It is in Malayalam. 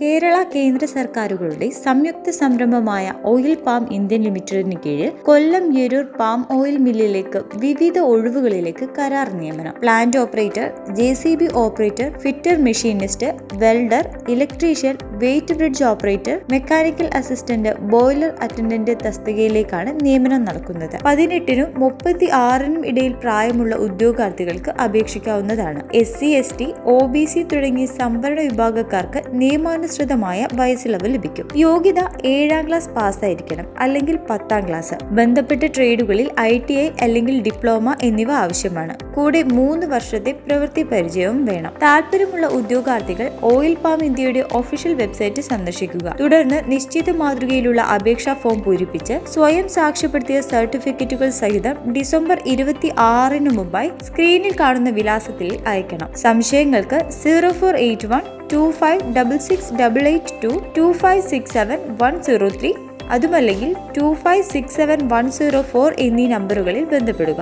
കേരള കേന്ദ്ര സർക്കാരുകളുടെ സംയുക്ത സംരംഭമായ ഓയിൽ പാം ഇന്ത്യൻ ലിമിറ്റഡിന് കീഴിൽ കൊല്ലം യെരൂർ പാം ഓയിൽ മില്ലിലേക്ക് വിവിധ ഒഴിവുകളിലേക്ക് കരാർ നിയമനം. Plant operator, JCB operator, fitter machinist, welder, electrician, weight bridge operator, mechanical assistant, boiler attendant തസ്തികയിലേക്കാണ് നിയമനം നടക്കുന്നത്. 18നും 36നും ഇടയിൽ പ്രായമുള്ള ഉദ്യോഗാർത്ഥികൾക്ക് അപേക്ഷിക്കാവുന്നതാണ്. SC, ST, OBC തുടങ്ങിയ സംവരണ വിഭാഗക്കാർക്ക് നിയമാനുസൃതമായ വയസ്സിളവ് ലഭിക്കും. യോഗ്യത 7ാം ക്ലാസ് പാസ്സായിരിക്കണം, അല്ലെങ്കിൽ 10ാം ക്ലാസ്. ബന്ധപ്പെട്ട ട്രേഡുകളിൽ ITI അല്ലെങ്കിൽ ഡിപ്ലോമ എന്നിവ ആവശ്യമാണ്. കൂടെ 3 വർഷത്തെ പ്രവൃത്തി പരിചയവും വേണം. താല്പര്യമുള്ള ഉദ്യോഗാർത്ഥികൾ ഓയിൽ പാം ഇന്ത്യയുടെ ഒഫീഷ്യൽ വെബ്സൈറ്റ് സന്ദർശിക്കുക. തുടർന്ന് നിശ്ചിത മാതൃകയിലുള്ള അപേക്ഷാ ഫോം പൂരിപ്പിച്ച് സ്വയം സാക്ഷ്യപ്പെടുത്തിയ സർട്ടിഫിക്കറ്റുകൾ സഹിതം ഡിസംബർ 26ന് മുമ്പായി സ്ക്രീനിൽ കാണുന്ന വിലാസത്തിൽ അയക്കണം. സംശയങ്ങൾക്ക് 0481256688 2567 103 അതുമല്ലെങ്കിൽ 2567 104 എന്നീ നമ്പറുകളിൽ ബന്ധപ്പെടുക.